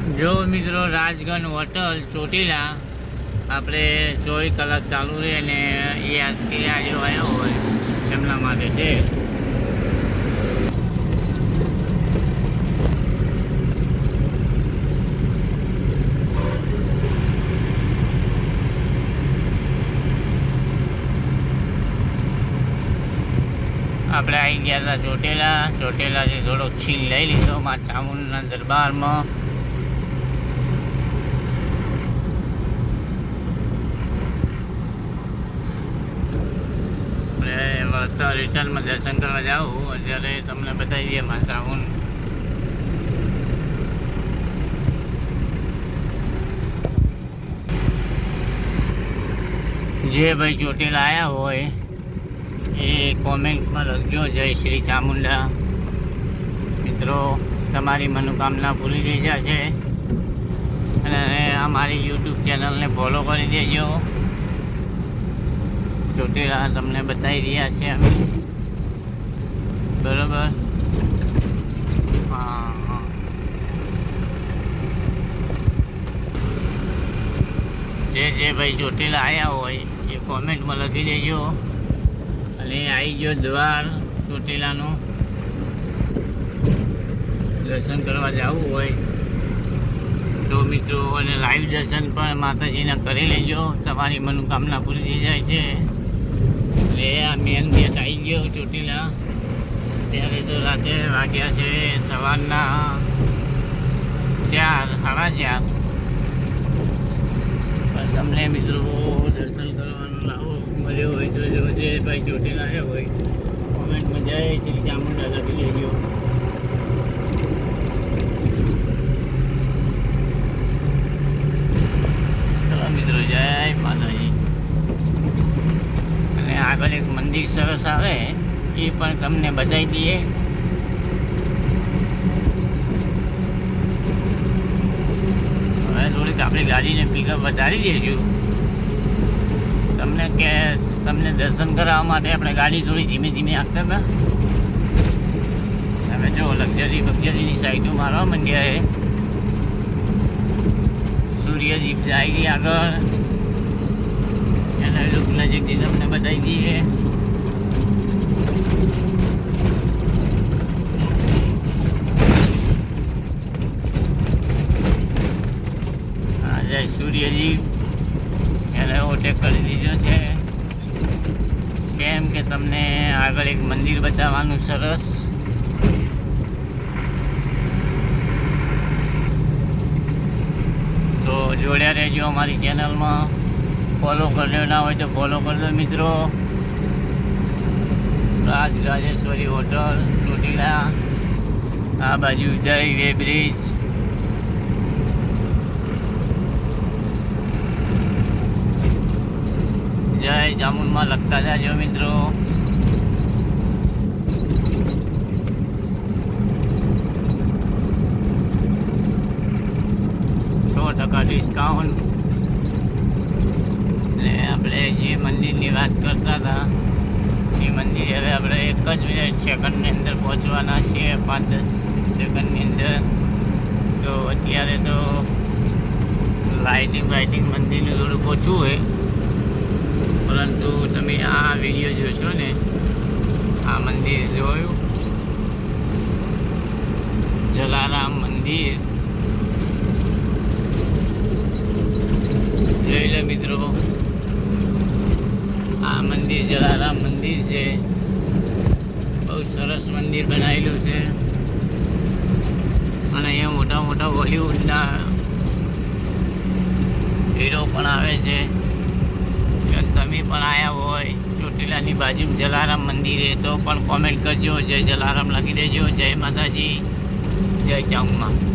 જો મિત્રો રાજગઢ હોટલ ચોટીલા આપણે 24 કલાક ચાલુ રહે અને એ આજથી આજે આવ્યો હોય એમના માટે છે. આપણે આવી ગયા હતા ચોટેલાથી થોડો છીલ લઈ લીધો માં ચામુંડના દરબારમાં. આપણે રિટર્નમાં દર્શન કરવા જાઉં અત્યારે તમને બતાવી દઈએ માં ચામુંડ. જે ભાઈ ચોટીલા આવ્યા હોય એ કોમેન્ટમાં લખજો જય શ્રી ચામુંડા. મિત્રો તમારી મનોકામના પૂરી થઈ જશે અને અમારી યુટ્યુબ ચેનલને ફોલો કરી દેજો. ચોટીલા તમને બતાવી રહ્યા છે અમે, બરાબર. હા, જે ભાઈ ચોટીલા આવ્યા હોય એ કોમેન્ટમાં લખી દેજો. અને આવી ગયો દ્વાર ચોટીલાનું. દર્શન કરવા જવું હોય તો મિત્રો અને લાઈવ દર્શન પણ માતાજીના કરી લેજો, તમારી મનોકામના પૂરી થઈ જાય છે. એટલે આ મેન ગેટ આવી ગયો ચોટીલા. ત્યારે તો રાતે વાગ્યા છે સવારના 4, 4:30. પણ તમને મિત્રો દર્શન કરવાનું લાવો મળ્યો હોય તો જો જે ભાઈ ચોટીલા આવ્યો હોય કોમેન્ટમાં જય શ્રી ચામુંડા લખી દેજો. ચલો મિત્રો, જય માતાજી. અને આગળ એક મંદિર સરસ આવે એ પણ તમને બતાવી દઈએ. હવે થોડીક આપણી ગાડીને પિકઅપ વધારી દઈશું તમને દર્શન કરાવવા માટે. આપણે ગાડી થોડી ધીમે ધીમે આપતા હતા. હવે જો લક્ઝરીની સાઈડો મારવા માંડ્યા છે. સૂર્યદીપ જાય ગઈ આગળ, એના લુક નજીકથી તમને બતાવી દઈએ. હા, જય સૂર્યદીપ. એને ઓટેક કરી દીધો છે કેમ કે તમને આગળ એક મંદિર બતાવવાનું સરસ. તો જોડ્યા રહેજો અમારી ચેનલમાં. ફોલો કર્યો ના હોય તો ફોલો કરજો મિત્રો. રાજેશ્વરી હોટલ ચોટીલા, આ બાજુ જય વે બ્રિજ. જય ચામુંડમાં લખતા જાજો મિત્રો. %% ડિસ્કાઉન્ટ. એટલે આપણે જે મંદિરની વાત કરતા હતા એ મંદિર હવે આપણે 1 જ સેકન્ડની અંદર પહોંચવાના છીએ, 5-10 સેકન્ડની અંદર. તો અત્યારે તો લાઇટિંગ મંદિરનું થોડુંક ઓછું હોય, પરંતુ તમે આ વિડીયો જોશો ને, આ મંદિર જોયું જલારામ મંદિર જોઈ લે મિત્રો. આ મંદિર જલારામ મંદિર છે. બહુ સરસ મંદિર બનાવેલું છે. અને અહીંયા મોટા મોટા બોલિવૂડના હીરો પણ આવે છે. તમે પણ આવ્યા હોય ચોટીલાની બાજુમાં જલારામ મંદિરે તો પણ કોમેન્ટ કરજો. જય જલારામ લખી દેજો. જય માતાજી, જય ચામુંડા.